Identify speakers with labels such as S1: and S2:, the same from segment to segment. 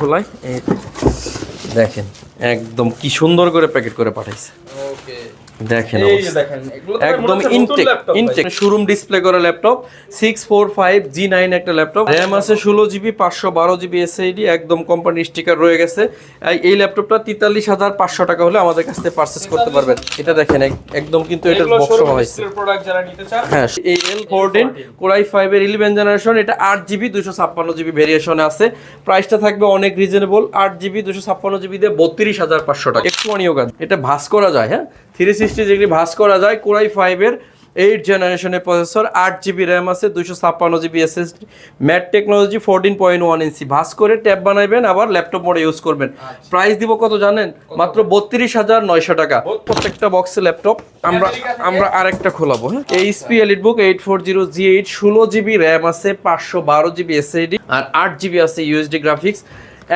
S1: খোলাই এই দেখেন একদম কি সুন্দর করে প্যাকেট করে পাঠাইছে। দেখেন একদম ইনটেক শোরুম ডিসপ্লে করা ল্যাপটপ 645G9 একটা ল্যাপটপ, র্যাম আছে 16GB 512GB এসএসডি, একদম কোম্পানি স্টিকার রয়ে গেছে। এই ল্যাপটপটা 43,500 টাকা হলে আমাদের কাছ থেকে পারচেজ করতে পারবেন। এটা দেখেন একদম কিন্তু এটা বক্স সহ হয়েছে। হ্যাঁ, এই L14 Core i5 এর 11 জেনারেশন, এটা 8GB 256GB ভেরিয়েশনে আছে। প্রাইসটা থাকবে অনেক রিজনেবল, 8GB 256GB দিয়ে 32,500 টাকা। একটু অনিয়োগ, এটা ভাঁজ করা যায়। হ্যাঁ, 360 ডিগ্রি ভাঁজ করা যায়। Core i5 এর 8 জেনারেশনের প্রসেসর, 8GB র্যাম আছে, 256GB এসএসডি, ম্যাট টেকনোলজি, 14.1 ইঞ্চি। ভাঁজ করে ট্যাব বানাইবেন, আবার ল্যাপটপ মোডে ইউজ করবেন। প্রাইস দিব কত জানেন? মাত্র 32,900 টাকা। প্রত্যেকটা বক্সে ল্যাপটপ। আমরা আরেকটা খোলাবো। হ্যাঁ, HP EliteBook 840G8, 16GB RAM আছে, 512GB এসএসডি আর 8GB আছে ইউএসডি গ্রাফিক্স,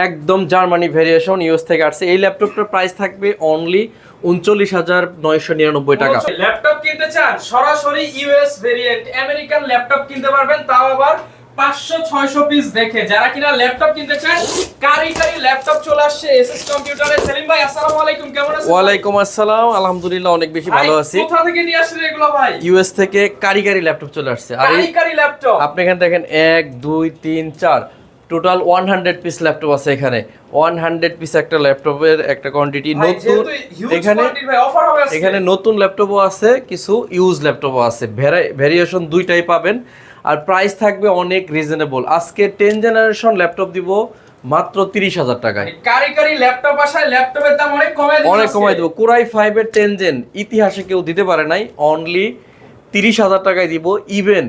S1: একদম জার্মানি ভেরিয়েশন, ইউএস থেকে আসছে। এই ল্যাপটপটার প্রাইস থাকবে অনলি 39,999 টাকা।
S2: ল্যাপটপ কিনতে চান সরাসরি ইউএস ভেরিয়েন্ট আমেরিকান ল্যাপটপ কিনতে পারবেন, তাও আবার 500-600 পিস দেখে। যারা কিনা ল্যাপটপ কিনতে চান, কারি ল্যাপটপ চলে আসছে এসএস কম্পিউটারে। সেলিম ভাই আসসালামু আলাইকুম, কেমন আছেন?
S1: ওয়ালাইকুম আসসালাম, আলহামদুলিল্লাহ অনেক বেশি ভালো আছি।
S2: কোথা থেকে নিয়ে আসলে এগুলো ভাই?
S1: ইউএস থেকে কারি ল্যাপটপ চলে আসছে। আর এই
S2: কারি ল্যাপটপ
S1: আপনি এখানে দেখেন 1 2 3 4 টোটাল 100 পিস ল্যাপটপ আছে এখানে। 100 পিস একটা ল্যাপটপের একটা কোয়ান্টিটি। নতুন এখানে নতুন ল্যাপটপও আছে, কিছু ইউজ ল্যাপটপও আছে, ভেরিয়েশন দুইটাই পাবেন। আর প্রাইস থাকবে অনেক রিজনেবল। আজকে 10 জেনারেশন ল্যাপটপ দিব মাত্র 30,000 টাকায়।
S2: কারি ল্যাপটপ আসায় ল্যাপটপের দাম অনেক কমাই
S1: দেব। Core i5 এর 10 জেন ইতিহাসে কেউ দিতে পারে নাই, অনলি 30,000 টাকায় দিব। ইভেন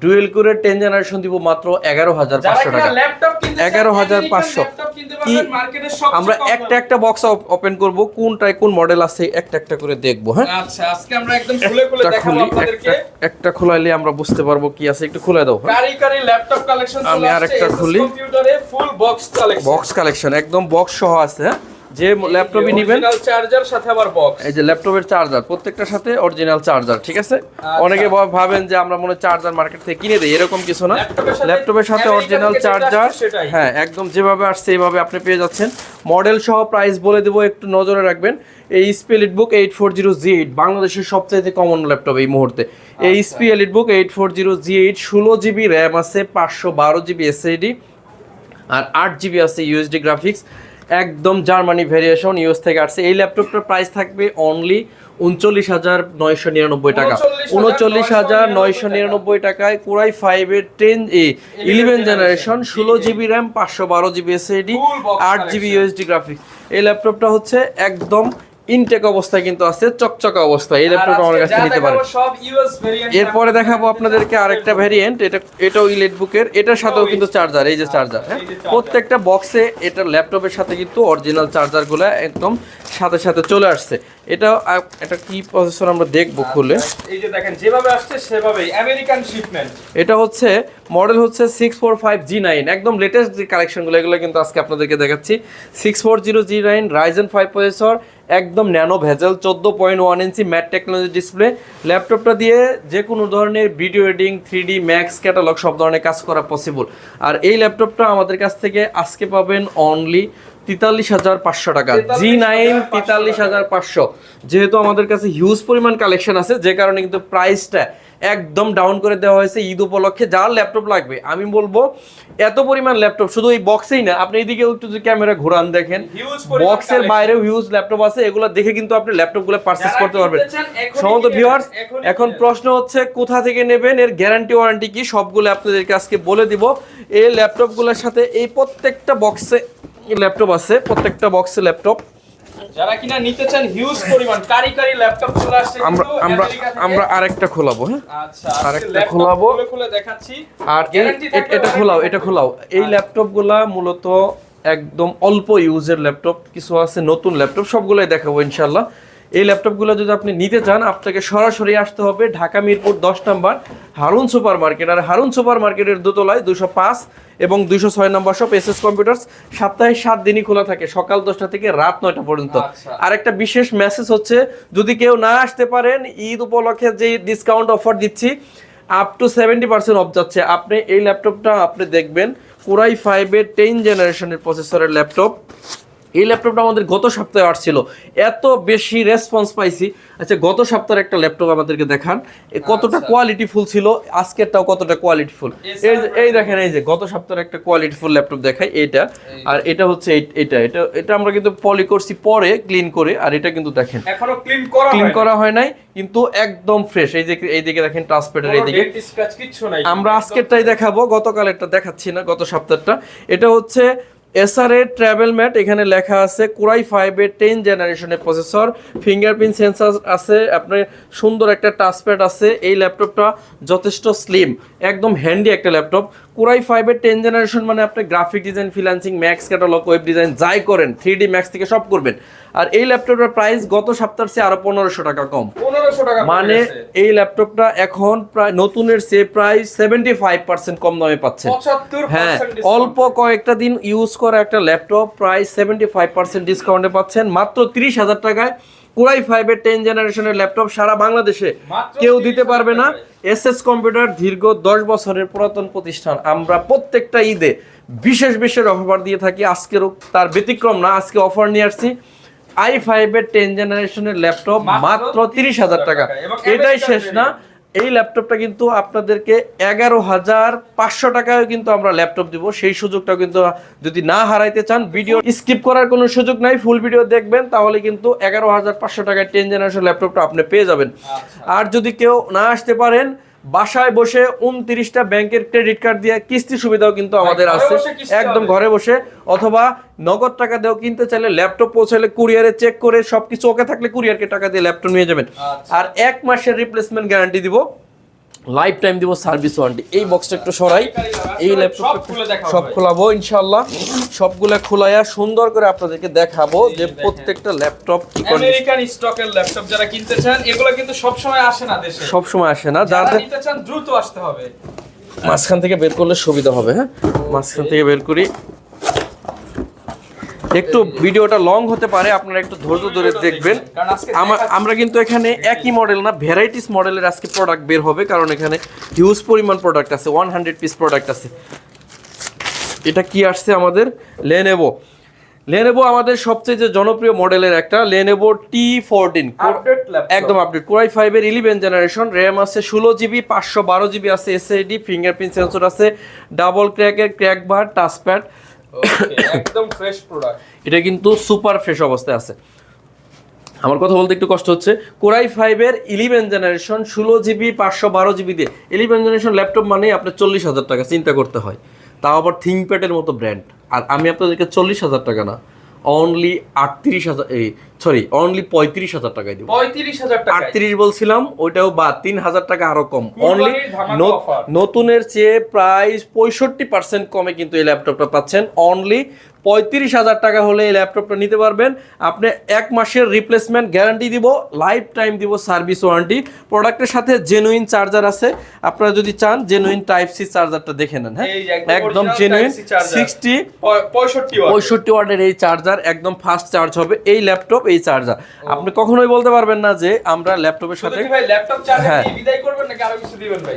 S1: ডুয়েল কোরের 10 জেনারেশন দিব মাত্র 11,500 টাকা। 11,500। আমরা একটা বক্স ওপেন করব, কোনটায় কোন মডেল আছে একটা করে দেখবো। হ্যাঁ,
S2: আচ্ছা আজকে আমরা একদম খুলে দেখাবো আপনাদেরকে।
S1: একটা খোলাইলে আমরা বুঝতে পারবো কি আছে। একটু খুলে দাও।
S2: কারি ল্যাপটপ কালেকশন চলে আসছে।
S1: আমি আরেকটা খুলি।
S2: কম্পিউটারে ফুল বক্স কালেকশন
S1: একদম বক্স সহ আছে। হ্যাঁ, যে ল্যাপটপই নেবেন
S2: অরিজিনাল চার্জার সাথে আবার বক্স।
S1: এই যে ল্যাপটপের চার্জার, প্রত্যেকটার সাথে অরিজিনাল চার্জার। ঠিক আছে, অনেকে ভাবেন যে আমরা মনে চার্জার মার্কেট থেকে কিনে দেই, এরকম কিছু না। ল্যাপটপের সাথে অরিজিনাল চার্জার। হ্যাঁ, একদম যেভাবে আসছে এইভাবে আপনি পেয়ে যাচ্ছেন। মডেল সহ প্রাইস বলে দেবো, একটু নজরে রাখবেন। এই HP EliteBook 840G8 বাংলাদেশের সবচেয়ে কমন ল্যাপটপ এই মুহূর্তে। এই HP EliteBook 840G8, 16GB RAM আছে, 512GB এসএসডি আর 8GB আছে ইউএসডি গ্রাফিক্স, একদম জার্মানি ভেরিয়েশন, ইউএস থেকে আসছে। এই ল্যাপটপটার প্রাইস থাকবে অনলি 39,999 টাকা। 39,999 টাকায় Core i5 এর 11 generation, 16GB RAM, 512GB SSD, 8GB USD graphics. এই ল্যাপটপটা হচ্ছে একদম ইনটেক অবস্থায় কিন্তু আছে, চকচকা অবস্থায়। এই ল্যাপটপটা আমার কাছে নিতে পারেন। এরপরে দেখাবো আপনাদেরকে আরেকটা ভেরিয়েন্ট, এটাও ইলেটবুকের, এটার সাথেও কিন্তু চার্জার, এই যে চার্জার। হ্যাঁ, প্রত্যেকটা বক্সে এটা ল্যাপটপের সাথে কিন্তু অরিজিনাল চার্জারগুলো একদম সাথে চলে আসছে। এটা কি প্রসেসর আমরা দেখবো খুলে।
S2: এই যে দেখেন যেভাবে আসছে সেভাবেই আমেরিকান শিপমেন্ট।
S1: এটা হচ্ছে মডেল হচ্ছে 645G9, একদম লেটেস্ট যে কালেকশনগুলো এগুলো কিন্তু আজকে আপনাদেরকে দেখাচ্ছি। 640G9 Ryzen 5 প্রসেসর, একদম ন্যানো ভেজেল, 14.1 ইঞ্চি ম্যাট টেকনোলজি ডিসপ্লে। ল্যাপটপটা দিয়ে যে কোনো ধরনের video editing, 3D max catalogue সব ধরনের কাজ করা পসিবল। আর এই ল্যাপটপটা আমাদের কাছ থেকে আজকে পাবেন অনলি 43,500 টাকা। G9 43,500। যেহেতু আমাদের কাছে হিউজ পরিমাণ কালেকশন আছে, যে কারণে কিন্তু প্রাইসটা একদম ডাউন করে দেওয়া হয়েছে ঈদ উপলক্ষে। যার ল্যাপটপ লাগবে, আমি বলবো এত পরিমাণ ল্যাপটপ শুধু এই বক্সেই না, আপনি এইদিকেও একটু যদি ক্যামেরা ঘোরান দেখেন, বক্সের বাইরেও হিউজ ল্যাপটপ আছে। এগুলো দেখে কিন্তু আপনি ল্যাপটপগুলো পারচেজ করতে পারবেন। সমস্ত ভিউয়ার্স, এখন প্রশ্ন হচ্ছে কোথা থেকে নেবেন, এর গ্যারান্টি ওয়ারেন্টি কি, সবগুলো আপনাদেরকে আজকে বলে দিব। এই ল্যাপটপগুলোর সাথে এই প্রত্যেকটা বক্সে ল্যাপটপ আছে, প্রত্যেকটা বক্সে ল্যাপটপ।
S2: যারা কিনা নিতে চান হিউজ পরিমাণ কারি ল্যাপটপ চলে আসছে।
S1: আমরা আরেকটা খোলাবো। হ্যাঁ,
S2: আচ্ছা
S1: আরেকটা খোলাবো,
S2: খুলে দেখাচ্ছি। আর
S1: এটা খোলাও। এই ল্যাপটপগুলা মূলত একদম অল্প ইউজের ল্যাপটপ, কিছু আছে নতুন ল্যাপটপ, সবগুলোই দেখাবো ইনশাআল্লাহ। এই ল্যাপটপগুলো যদি আপনি নিতে চান, আপনাকে সরাসরি আসতে হবে ঢাকা মিরপুর 10 নম্বর হারুন সুপার মার্কেট। আর হারুন সুপার মার্কেটের দোতলায় 205 এবং 206 নম্বর শপ এসএস কম্পিউটার্স। সপ্তাহে 7 দিনই খোলা থাকে, সকাল 10টা থেকে রাত 9টা পর্যন্ত। আর একটা বিশেষ মেসেজ হচ্ছে, যদি কেউ না আসতে পারেন, ঈদ উপলক্ষে যে ডিসকাউন্ট অফার দিচ্ছি, আপ টু 70% অফ যাচ্ছে। আপনি এই ল্যাপটপটা আপনি দেখবেন কোরাই 5 এর 10 জেনারেশনের প্রসেসরের ল্যাপটপ। এই ল্যাপটপটা আমাদের গত সপ্তাহে আসছিল, এত বেশি রেসপন্স পাইছি। আচ্ছা, গত সপ্তাহের একটা ল্যাপটপ আমাদেরকে দেখান কতটা কোয়ালিটিফুল ছিল, আজকেরটাও কতটা কোয়ালিটিফুল। এই দেখেন, এই যে গত সপ্তাহের একটা কোয়ালিটিফুল ল্যাপটপ দেখাই, এইটা। আর এটা হচ্ছে এটা এটা এটা আমরা কিন্তু পলি করছি পরে ক্লিন করে, আর এটা কিন্তু দেখেন
S2: এখনো ক্লিন
S1: করা হয় নাই, কিন্তু একদম ফ্রেশ। এইদিকে দেখেন টাচপ্যাডের এইদিকে
S2: স্ক্র্যাচ কিচ্ছু নাই।
S1: আমরা আজকেরটাই দেখাবো, গতকালেরটা দেখাচ্ছি না, গত সপ্তাহটা। এটা হচ্ছে এসআরএ ট্রাভেল ম্যাট, এখানে লেখা আছে কোরাই 5 এর 10 জেনারেশনের প্রসেসর, ফিঙ্গারপ্রিন্ট সেন্সর আছে, আপনার সুন্দর একটা টাচপ্যাড আছে। এই ল্যাপটপটা যথেষ্ট স্লিম, একদম হ্যান্ডি একটা ল্যাপটপ। কোরাই 5 এর 10 জেনারেশন মানে আপনি graphic design, freelancing, max catalogue, web design যাই করেন 3D ম্যাক্স থেকে সব করবেন। আর এই ল্যাপটপটার প্রাইস গত সপ্তাহের চেয়ে আরো 1500 টাকা কম।
S2: 1500 টাকা
S1: মানে এই ল্যাপটপটা এখন প্রায় নতুনের চেয়ে প্রায় 75% কম দামে পাচ্ছেন।
S2: 75%
S1: হ্যাঁ, অল্প কয়েকটা দিন ইউজ করা একটা ল্যাপটপ প্রায় 75% ডিসকাউন্টে পাচ্ছেন মাত্র 30,000 টাকায়। কোরাই 5 এর 10 জেনারেশনের ল্যাপটপ সারা বাংলাদেশে কেউ দিতে পারবে না। এসএস কম্পিউটার দীর্ঘ 10 বছরের পুরাতন প্রতিষ্ঠান। আমরা প্রত্যেকটা ঈদে বিশেষ বিশেষ অফার দিয়ে থাকি, আজকেরও তার ব্যতিক্রম না। আজকে অফার নিয়ে আসছি i5 এর 10 জেনারেশনের ল্যাপটপ মাত্র 30,000 টাকা। এটাই শেষ না, এই ল্যাপটপটা কিন্তু আপনাদেরকে 11,500 টাকায় কিন্তু আমরা ল্যাপটপ দিব। সেই সুযোগটা কিন্তু যদি না হারাইতে চান, ভিডিও স্কিপ করার কোনো সুযোগ নাই, ফুল ভিডিও দেখবেন, তাহলে কিন্তু 11,500 টাকায় 10 জেনারেশন ল্যাপটপটা আপনি পেয়ে যাবেন। আর যদি কেউ না আসতে পারেন, বাসায় বসে 29টা ব্যাংকের ক্রেডিট কার্ড দিয়ে কিস্তি সুবিধাও কিন্তু আমাদের আছে, একদম ঘরে বসে। অথবা নগদ টাকা দিয়েও কিনতে চাইলে, ল্যাপটপ পৌঁছালে কুরিয়ারে চেক করে সবকিছু ওকে থাকলে কুরিয়ারকে টাকা দিয়ে ল্যাপটপ নিয়ে যাবেন। আর 1 মাসের রিপ্লেসমেন্ট গ্যারান্টি দিব, লাইফ টাইম দিব সার্ভিস ওয়ারেন্টি। এই বক্সটা একটু সরাই, এই ল্যাপটপ সব খোলাবো ইনশাআল্লাহ। সবগুলা খোলায়া সুন্দর করে আপনাদেরকে দেখাবো যে প্রত্যেকটা ল্যাপটপ কি
S2: আমেরিকান স্টকের ল্যাপটপ যারা কিনতে চান, এগুলো কিন্তু সব সময় আসে না দেশে,
S1: সব সময় আসে না।
S2: যারা নিতে চান দ্রুত আসতে হবে।
S1: মাঝখান থেকে বের করলে সুবিধা হবে। হ্যাঁ, মাঝখান থেকে বের করি। একটু ভিডিওটা লং হতে পারে, আপনারা একটু ধৈর্য ধরে দেখবেন। আমরা কিন্তু এখানে একই মডেল না, ভ্যারাইটিস মডেলের আজকে প্রোডাক্ট বের হবে, কারণ এখানে হিউজ পরিমাণ প্রোডাক্ট আছে, 100 পিস প্রোডাক্ট আছে। এটা কি আসছে আমাদের? লেনোভো আমাদের সবচেয়ে যে জনপ্রিয় মডেলের একটা, লেনোভো T14 একদম আপডেট। কোরাই 5 এর 11 জেনারেশন, র্যাম আছে 16GB, 512GB আছে এসএসডি, ফিঙ্গারপ্রিন্ট সেন্সর আছে, ডাবল ক্র্যাক বার, টাচপ্যাড,
S2: একদম ফ্রেশ প্রোডাক্ট।
S1: এটা কিন্তু সুপার ফ্রেশ অবস্থায় আছে। আমার কথা বলতে একটু কষ্ট হচ্ছে। কোরাই 5 এর 11 জেনারেশন, 16GB, 512GB দিয়ে 11 জেনারেশন ল্যাপটপ মানে আপনার 40,000 টাকা চিন্তা করতে হয়, তাও আবার থিংকপ্যাডের মতো ব্র্যান্ড। আর আমি আপনাদেরকে 40,000 টাকা না, অনলি 35,000 টাকায় দিব।
S2: 35,000 টাকা,
S1: 38 বলছিলাম, ওইটাও বা 3,000 টাকা আরো কম। অনলি নতুনের চেয়ে প্রায় 65% কমে কিন্তু এই ল্যাপটপটা পাচ্ছেন। অনলি 35,000 টাকা হলে এই ল্যাপটপটা নিতে পারবেন। আপনি 1 মাসের রিপ্লেসমেন্ট গ্যারান্টি দিব, লাইফ টাইম দিব সার্ভিস ওয়ারেন্টি। প্রোডাক্টের সাথে জেনুইন চার্জার আছে, আপনারা যদি চান জেনুইন টাইপ সি চার্জারটা দেখে নেন। হ্যাঁ, একদম জেনুইন 65 ওয়াটের এই চার্জার, একদম ফাস্ট চার্জ হবে এই ল্যাপটপ, এই চার্জার। আপনি কখনোই বলতে পারবেন না যে আমরা ল্যাপটপের সাথে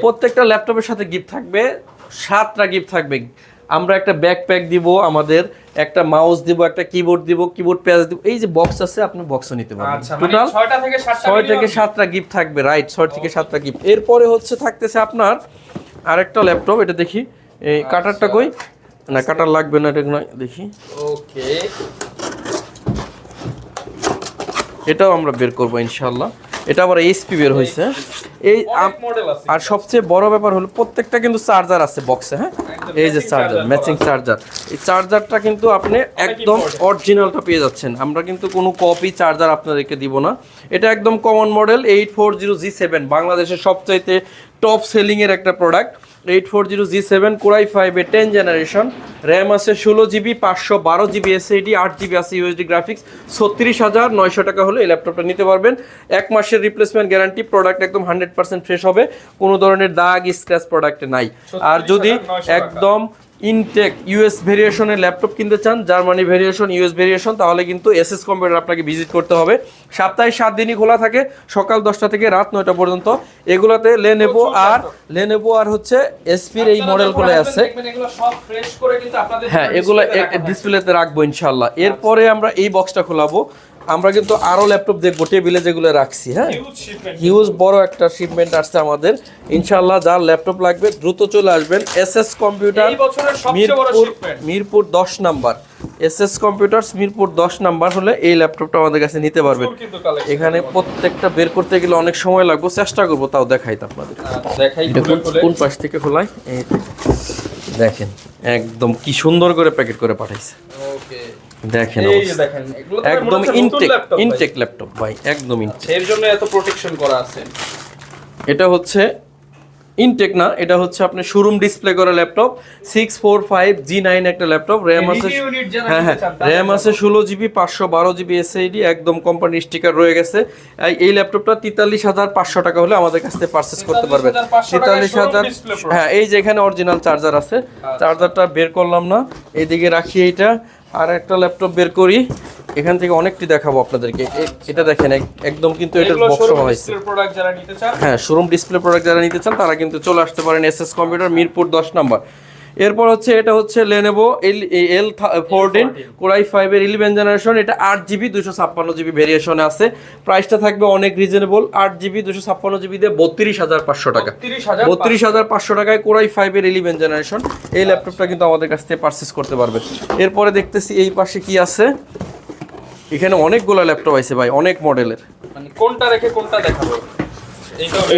S1: প্রত্যেকটা ল্যাপটপের সাথে গিফট থাকবে, 7টা গিফট থাকবে। আমরা একটা ব্যাকপ্যাক দিব, আমাদের একটা মাউস দিব, একটা কিবোর্ড দিব, কিবোর্ড প্যাচ দিব। এই যে বক্স আছে, আপনি বক্সও নিতে পারবেন। টোটাল 6 থেকে 7টা গিফট থাকবে, রাইট, 6 থেকে 7টা গিফট। এরপরে হচ্ছে থাকতেছে আপনার আরেকটা ল্যাপটপ, এটা দেখি এই কাটারটা কই, না কাটার লাগবে না, এটা নয়, দেখি।
S2: ওকে,
S1: এটাও আমরা বের করবো ইনশাআল্লাহ। এটা আবার এইচপি বের হয়েছে। এই আর সবচেয়ে বড় ব্যাপার হলো প্রত্যেকটা কিন্তু চার্জার আছে বক্সে। হ্যাঁ, এই যে চার্জার, ম্যাচিং চার্জার। এই চার্জারটা কিন্তু আপনি একদম অরিজিনালটা পেয়ে যাচ্ছেন। আমরা কিন্তু কোনো কপি চার্জার আপনাদেরকে দিব না। এটা একদম কমন মডেল 840G7, বাংলাদেশের সবচাইতে টপ সেলিং এর একটা প্রোডাক্ট। 840G7 কোরাই 5 এর 10 জেনারেশন, র্যাম আছে 16GB, 512GB এসএসডি, 8GB আছে ইউএসডি গ্রাফিক্স। 36,900 টাকা হলে এই ল্যাপটপটা নিতে পারবেন। 1 মাসের রিপ্লেসমেন্ট গ্যারান্টি, প্রোডাক্ট একদম 100% ফ্রেশ হবে, কোনো ধরনের দাগ স্ক্র্যাচ প্রোডাক্টে নাই। আর যদি একদম ইনটেক ইউএস ভেরিয়েশনের ল্যাপটপ কিনতে চান, জার্মানি ভেরিয়েশন, ইউএস ভেরিয়েশন, তাহলে কিন্তু এসএস কম্পিউটার আপনাকে ভিজিট করতে হবে। সপ্তাহে 7 দিনই খোলা থাকে, সকাল 10টা থেকে রাত 9টা পর্যন্ত। এগুলোতে লেনোভো আর হচ্ছে এসপির এই মডেলগুলো আছে। হ্যাঁ, এগুলো ডিসপ্লেতে রাখবো ইনশাল্লাহ। এরপরে আমরা এই বক্সটা খোলাবো, আমরা কিন্তু আরো ল্যাপটপ দেখবো টেবিলে যেগুলো রাখছি। হ্যাঁ, হিউজ বড় একটা শিপমেন্ট আসছে আমাদের ইনশাআল্লাহ। যার ল্যাপটপ লাগবে দ্রুত চলে আসবেন SS computer Mirpur 10 number. SS computers Mirpur 10 number হলে এই ল্যাপটপটা আমাদের কাছে নিতে পারবেন। এখানে প্রত্যেকটা বের করতে গেলে অনেক সময় লাগবে, চেষ্টা করবো তাও দেখাইতে আপনাদের। কোন পাশ থেকে খোলাই, এই দেখেন একদম কি সুন্দর করে প্যাকেট করে পাঠাইছে। দেখেন একদম ইনটেক ল্যাপটপ ভাই, একদম ইনটেক।
S2: এর জন্য এত প্রোটেকশন করা আছে।
S1: এটা হচ্ছে ইনটেক না, এটা হচ্ছে আপনি শোরুম ডিসপ্লে করা ল্যাপটপ। 645 G9 একটা ল্যাপটপ, র্যাম আছে, হ্যাঁ র্যাম আছে 16 জিবি, 512 জিবি এসএসডি, একদম কোম্পানির স্টিকার রয়ে গেছে। এই ল্যাপটপটা 43,500 টাকা হলে আমাদের কাছ থেকে পারচেজ করতে পারবেন। 43,000। হ্যাঁ, এই যে এখানে অরিজিনাল চার্জার আছে, চার্জারটা বের করলাম না, এইদিকে রাখি। এইটা আর একটা ল্যাপটপ বের করি, এখান থেকে অনেকটি দেখাবো আপনাদেরকে। এটা দেখেন একদম কিন্তু এটা বক্স হয়েছে। হ্যাঁ, শোরুম ডিসপ্লে প্রোডাক্ট যারা নিতে চান তারা কিন্তু চলে আসতে পারেন এসএস কম্পিউটার মিরপুর 10 নাম্বার। এরপর হচ্ছে এটা হচ্ছে লেনোভো L14 Core i5 এর 11 জেনারেশন। এটা 8GB 256GB ভেরিয়েশনে আছে। প্রাইসটা থাকবে অনেক রিজনেবল, 8GB 256GB দিয়ে 32,500 টাকা। 32,500 টাকায় Core i5 এর 11 জেনারেশন এই ল্যাপটপটা কিন্তু আমাদের কাছ থেকে পারচেজ করতে পারবে। এরপরে দেখতেছি এই পাশে কি আছে, এখানে অনেকগুলো ল্যাপটপ আছে ভাই, অনেক মডেলের।
S2: মানে কোনটা রেখে কোনটা দেখাবো?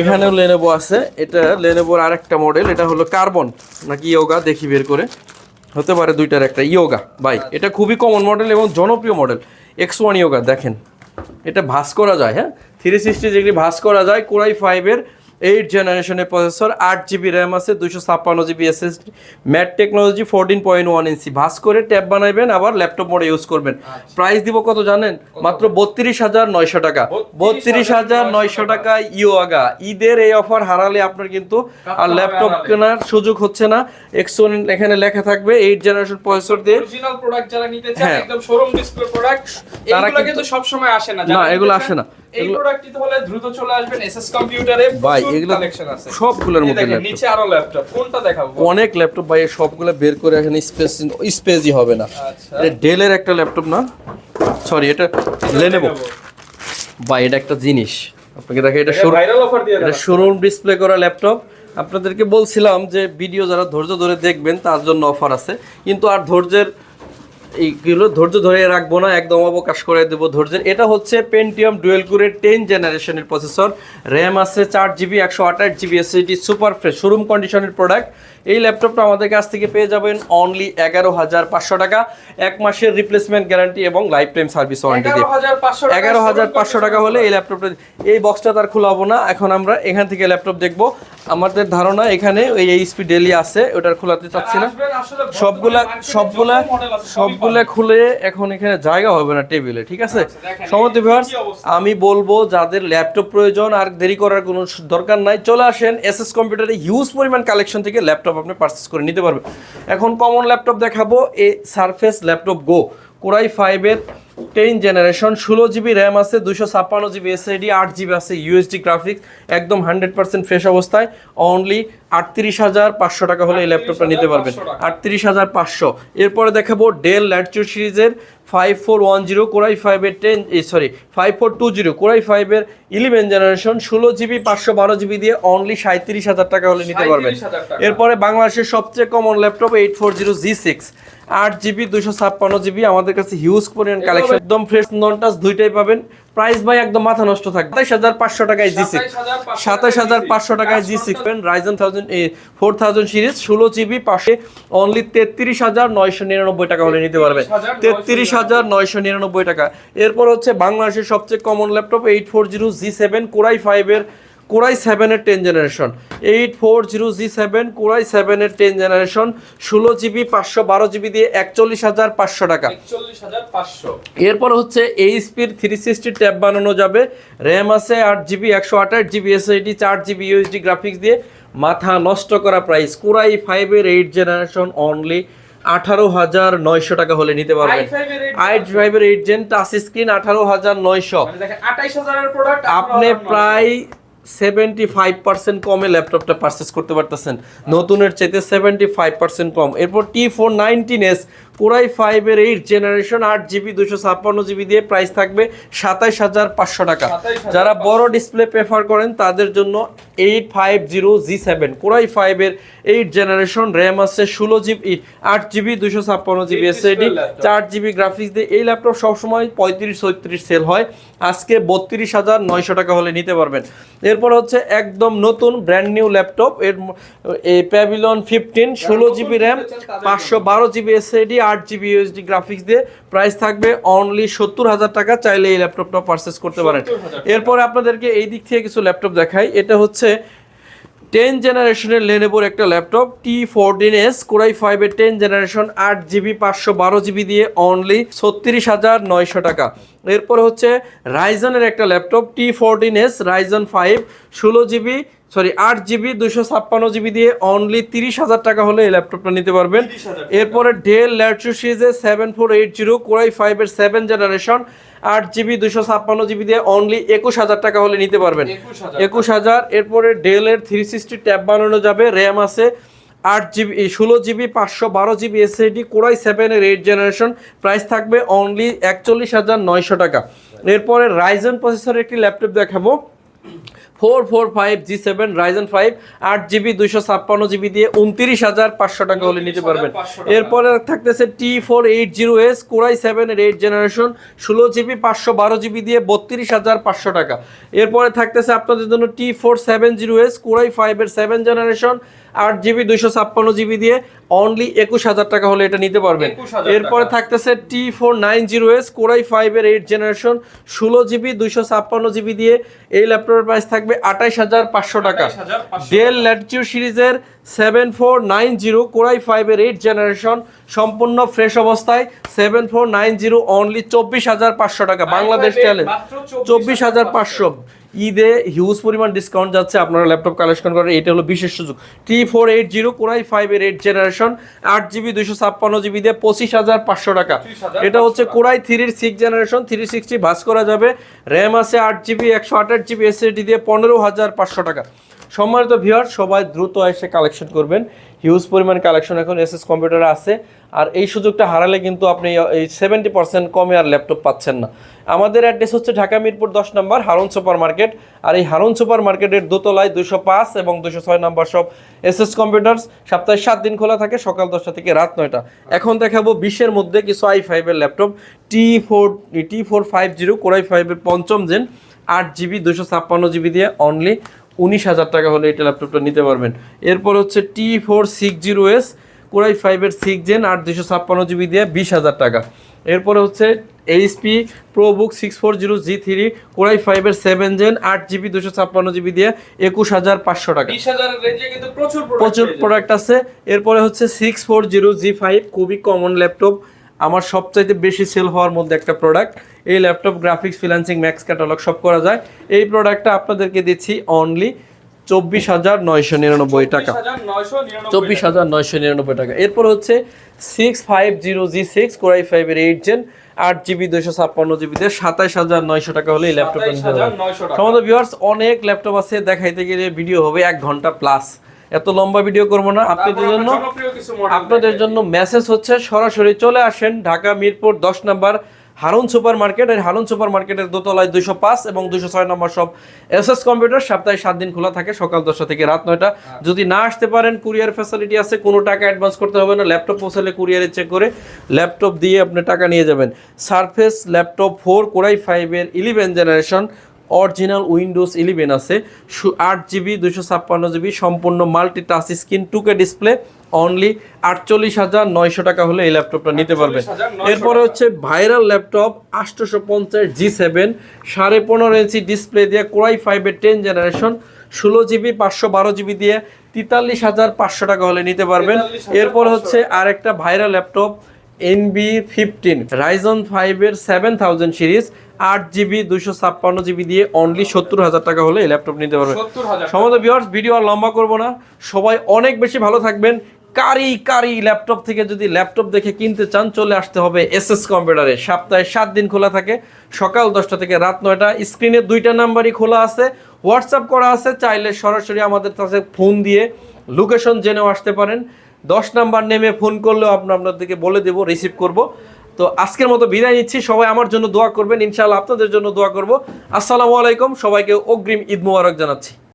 S1: এখানেও লেনোভো আছে, এটা লেনোভোর আরেকটা মডেল, এটা হলো কার্বন নাকি ইয়োগা, দেখি বের করে, হতে পারে দুইটার একটা। ইয়োগা ভাই, এটা খুবই কমন মডেল এবং জনপ্রিয় মডেল। X1 ইয়োগা দেখেন, এটা ভাঁজ করা যায়। হ্যাঁ, 360 ডিগ্রি ভাঁজ করা যায়। Core i5 এর 8 জেনারেশনের প্রসেসর, 8GB র্যাম আছে, 256GB এসএসডি, ম্যাট টেকনোলজি, 14.1 ইঞ্চি। ভাঁজ করে ট্যাব বানাইবেন, আবার ল্যাপটপ মোডে ইউজ করবেন। প্রাইস দিব কত জানেন? মাত্র 32,900 টাকা। 32,900 টাকায় ইয়োগা। ঈদের এই অফার হারালে আপনার কিন্তু আর ল্যাপটপ কেনার সুযোগ হচ্ছে না। X1 এখানে লেখা থাকবে, 8 জেনারেশন প্রসেসর দিয়ে।
S2: অরিজিনাল প্রোডাক্ট যারা নিতে চান, একদম শোরুম ডিসপ্লে প্রোডাক্ট, এগুলো কিন্তু সব সময় আসে না।
S1: না, এগুলো আসে না।
S2: এই প্রোডাক্টটি হলে দ্রুত চলে আসবেন এসএস কম্পিউটারে।
S1: ভাই এগুলো কালেকশন আছে সবগুলোর মধ্যে।
S2: দেখেন নিচে আরো ল্যাপটপ, কোনটা দেখাবো?
S1: অনেক ল্যাপটপ ভাই, সবগুলো বের করে এখানে স্পেসই হবে না।
S2: আচ্ছা,
S1: এটা ডেলের একটা ল্যাপটপ না, সরি এটা লেনোভো ভাই। এটা একটা জিনিস আপনাকে দেখে, এটা
S2: ভাইরাল অফার দিয়ে
S1: এটা শোরুম ডিসপ্লে করা ল্যাপটপ। আপনাদেরকে বলছিলাম যে ভিডিও যারা ধৈর্য ধরে দেখবেন তার জন্য অফার আছে, কিন্তু আর এইগুলো ধৈর্য ধরে রাখবো না, একদম অবকাশ করে দেবো ধৈর্যের। এটা হচ্ছে পেন্টিয়াম ডুয়েল কোরের 10 জেনারেশনের প্রসেসর, র্যাম আছে 4GB, 128GB SSD, super fresh showroom কন্ডিশনের প্রোডাক্ট। এই ল্যাপটপটা আমাদের কাছ থেকে পেয়ে যাবেন অনলি 11,500 টাকা, 1 মাসের রিপ্লেসমেন্ট গ্যারান্টি এবং লাইফ টাইম সার্ভিস ওয়ারেন্টি দিয়ে। 11,500 টাকা হলে এই ল্যাপটপটা, এই বক্সটা তার খোলাবো না। এখন আমরা এখান থেকে ল্যাপটপ দেখবো। আমাদের ধারণা এখানে ওই এইচপি ডেলি আছে, ওটার খোলাতে চাচ্ছি না। সবগুলা খুলে এখন এখানে জায়গা হবে না টেবিলে, ঠিক আছে? সমস্ত ভিউয়ার্স, আমি বলবো যাদের ল্যাপটপ প্রয়োজন আর দেরি করার কোনো দরকার নাই, চলে আসেন এসএস কম্পিউটারে। হিউজ পরিমাণ কালেকশন থেকে ল্যাপটপ আপনি পারচেজ করে নিতে পারবেন। এখন কমন ল্যাপটপ দেখাবো, এই সারফেস ল্যাপটপ গো। Core i5 এর 10 জেনারেশন, 16GB র্যাম আছে, 256GB এসএসডি, 8GB আছে ইউএসডি গ্রাফিক্স, একদম 100% ফ্রেশ অবস্থায়। অনলি 38,500 টাকা হলে এই ল্যাপটপটা নিতে পারবেন, 38,500। এরপরে দেখাবো ডেল ল্যাটিটিউড সিরিজের 5410 Core i5 এর 5420 Core i5 এর 11 জেনারেশন, 16GB 512GB দিয়ে অনলি 37,000 টাকা হলে নিতে পারবেন। এরপরে বাংলাদেশের সবচেয়ে common laptop 840G6, 8GB 256GB। আমাদের কাছে হিউজ পরিমাণ কালেকশন, একদম ফ্রেশ নন টাচ দুইটাই পাবেন। প্রাইস ভাই একদম মাথা নষ্ট থাকবে, 27,500 টাকায় G6, 27,500 টাকায় G6 Ryzen 4000 সিরিজ, 16GB পাশে অনলি 33,999 টাকা হলে নিতে পারবেন, 33,999 টাকা। এরপর হচ্ছে বাংলাদেশের সবচেয়ে common laptop 840G7 Core i5 এর Core i7 এর 10 জেনারেশন, 840G7 Core i7 এর 10 জেনারেশন, 16GB 512GB দিয়ে 41,500 টাকা,
S2: 41,500।
S1: এরপর হচ্ছে এইচপির 360 ট্যাব বানানো যাবে, র্যাম আছে 8GB, 128GB SSD, 4GB USD graphics দিয়ে মাথা নষ্ট করা প্রাইস, কোরাই 5 এর 8 জেনারেশন অনলি 18,900 টাকা হলে নিতে পারবেন। i5 এর 8 জেন টাচ স্ক্রিন 18,900,
S2: মানে দেখেন 28,000 এর প্রোডাক্ট
S1: আপনি প্রায় 75% কমে ল্যাপটপটা পারচেজ করতে পারতেছেন, নতুনের চাইতে 75% কম। এরপর T419S কোরাই 5 এর 8 জেনারেশন 8GB 256GB দিয়ে প্রাইস থাকবে 27,500 টাকা। যারা বড় ডিসপ্লে প্রেফার করেন তাদের জন্য 850G7 কোরাই 5 এর 8 জেনারেশন, র্যাম আছে 16GB, 8GB 256GB SSD, 4GB graphics দিয়ে এই ল্যাপটপ সবসময় 35-36 সেল হয়, আজকে 32,900 টাকা হলে নিতে পারবেন। এরপর হচ্ছে একদম নতুন ব্র্যান্ড নিউ ল্যাপটপ, এর pavilion 15 16GB RAM 512GB SSD 8GB USD graphics দিয়ে প্রাইস থাকবে অনলি 70,000 টাকা। চাইলে এই ল্যাপটপটা পারচেজ করতে পারেন। এরপর আপনাদেরকে এই দিক থেকে কিছু ল্যাপটপ দেখাই। এটা হচ্ছে 10 জেনারেশনের লেনোভোর একটা ল্যাপটপ T14S কোরাই 5 এর 10 জেনারেশন 8GB 512GB দিয়ে অনলি 36,900 টাকা। এরপর হচ্ছে রাইজনের একটা laptop T14S Ryzen 5 8GB 256GB দিয়ে অনলি 30,000 টাকা হলে এই ল্যাপটপটা নিতে পারবেন। এরপরে ডেল ল্যাটিটিউড সিরিজের 7480 কোরাই 5 এর 7 জেনারেশন 8GB 256GB দিয়ে অনলি 21,000 টাকা হলে নিতে পারবেন। 21,000। এরপরে ডেলের 360 ট্যাব বানানো যাবে, র্যাম আছে 8GB 16GB 512GB SSD core i 7 এর 8 জেনারেশন, প্রাইস থাকবে অনলি 41,900 টাকা। এরপরে রাইজন প্রসেসরের একটি ল্যাপটপ দেখাবো 445G7 রাইজন 5 8GB 256GB দিয়ে 29,500 টাকা হলে নিতে পারবেন। এরপরে থাকতেছে T480S কোরাই 7 এর 8 জেনারেশন 16GB 512GB দিয়ে 32,500 টাকা। এরপরে থাকতেছে আপনাদের জন্য T470S কোরাই 5 এর 7 জেনারেশন 8GB 256GB দিয়ে অনলি 21,000 টাকা হলে এটা নিতে পারবেন। এরপরে থাকতেছে T490S কোরাই 5 এর 8 জেনারেশন 16GB 256GB দিয়ে এই ল্যাপটপের প্রাইস থাকবে 28,500 টাকা। ডেল ল্যাটিটিউড সিরিজের 7490 কোরাই 5 এর 8 জেনারেশন সম্পূর্ণ ফ্রেশ অবস্থায় 7490 অনলি 24,500 টাকা। বাংলাদেশ চ্যালেঞ্জ 24,500। ঈদে হিউজ পরিমাণ ডিসকাউন্ট যাচ্ছে, আপনারা ল্যাপটপ কালেকশন করেন, এটা হলো বিশেষ সুযোগ। T480 কোরাই 5 এর 8 জেনারেশন 8GB 256GB দিয়ে 25,500 টাকা। এটা হচ্ছে কোরাই 3 এর 6 জেনারেশন 360 ভাস করা যাবে, র্যাম আছে 8GB 128GB SSD দিয়ে 15,500 টাকা। সম্মানিত ভিউয়ার, সবাই দ্রুত এসে কালেকশন করবেন, হিউজ পরিমাণ কালেকশন এখন এসএস কম্পিউটারে আছে। আর এই সুযোগটা হারালে কিন্তু আপনি এই 70% কমে আর ল্যাপটপ পাচ্ছেন না। আমাদের অ্যাড্রেস হচ্ছে ঢাকা মিরপুর 10 নম্বর হারুন সুপার মার্কেট, আর এই হারুন সুপার মার্কেটের দোতলায় 205 এবং 206 নম্বর সব এসএস কম্পিউটার্স সপ্তাহে 7 দিন খোলা থাকে, সকাল 10টা থেকে রাত 9টা। এখন দেখাবো 20-এর মধ্যে কিছু i5 এর ল্যাপটপ T450 কোরাই 5 এর 5ম জেন 8GB 256GB দিয়ে অনলি 19,000 টাকা হলে এটা ল্যাপটপটা নিতে পারবেন। এরপর হচ্ছে T460S কোরাই 5 এর 6 জেন 8/256GB দিয়ে 20,000 টাকা। এরপরে হচ্ছে HP ProBook 640G3 কোরাই 5 এর 7 জেন 8GB 256GB দিয়ে 21,500 টাকা।
S2: 20,000 এর রেঞ্জে কিন্তু
S1: প্রচুর প্রোডাক্ট আছে। এরপরে হচ্ছে 640G5 খুবই কমন ল্যাপটপ, আমার সবচাইতে বেশি সেল হওয়ার মধ্যে একটা প্রোডাক্ট। এই laptop graphics freelancing max catalogue সব করা যায়। এই প্রোডাক্টটা আপনাদেরকে দিচ্ছি অনলি 24,999 টাকা। 24,999 টাকা। এরপর হচ্ছে 650G6 কোরাই 5 এর 8 জেন 8GB 256GB দিয়ে 27,900 টাকা হলে এই ল্যাপটপটা নিতে পারবেন। সম্মানিত ভিউয়ার্স, অনেক ল্যাপটপ আছে, দেখাইতে গেলে ভিডিও হবে 1 ঘন্টা প্লাস, এত লম্বা ভিডিও করবো না। আপনাদের জন্য মেসেজ হচ্ছে সরাসরি চলে আসেন ঢাকা মিরপুর 10 নম্বর হারুন সুপার মার্কেট। এর হারুন সুপার মার্কেটের দোতলায় 205 এবং 206 নম্বর সব এসএস কম্পিউটার সপ্তাহে 7 দিন খোলা থাকে, সকাল 10টা থেকে রাত 9টা। যদি না আসতে পারেন কুরিয়ার ফ্যাসিলিটি আছে, কোনো টাকা অ্যাডভান্স করতে হবে না। ল্যাপটপ পৌঁছালে কুরিয়ারে চেক করে ল্যাপটপ দিয়ে আপনি টাকা নিয়ে যাবেন। সারফেস ল্যাপটপ 4 কোরাই 5 এর 11 জেনারেশন অরিজিনাল উইন্ডোজ 11 আছে 8GB 256GB সম্পূর্ণ multi touch screen 2K display only 48,900 টাকা হলে এই ল্যাপটপটা নিতে পারবেন। এরপরে হচ্ছে viral laptop 850G7 15.5 inch display দিয়ে কোরাই 5 এর 10 জেনারেশন 16GB 512GB দিয়ে 43,500 টাকা হলে নিতে পারবেন। এরপর হচ্ছে আরেকটা ভাইরাল ল্যাপটপ NB15 Ryzen 5 এর 7000 সিরিজ 8GB 256GB দিয়ে অনলি 70,000 টাকা হলে এই ল্যাপটপ নিতে পারবেন।
S2: 70,000
S1: সমস্ত ভিউয়ার্স, ভিডিও আর লম্বা করব না, সবাই অনেক বেশি ভালো থাকবেন। কারি ল্যাপটপ থেকে যদি ল্যাপটপ দেখে কিনতে চান চলে আসতে হবে এসএস কম্পিউটারে। সপ্তাহে 7 দিন খোলা থাকে, সকাল 10টা থেকে রাত 9টা। স্ক্রিনে 2টা নাম্বারই খোলা আছে, হোয়াটসঅ্যাপ করা আছে, চাইলে সরাসরি আমাদের কাছে ফোন দিয়ে লোকেশন জেনেও আসতে পারেন। 10 নাম্বার নেমে ফোন করলেও আপনাদেরকে বলে দেবো, রিসিভ করব। তো আজকের মতো বিদায় নিচ্ছি, সবাই আমার জন্য দোয়া করবেন, ইনশাআল্লাহ আপনাদের জন্য দোয়া করব। আসসালামু আলাইকুম, সবাইকে অগ্রিম ঈদ মোবারক জানাচ্ছি।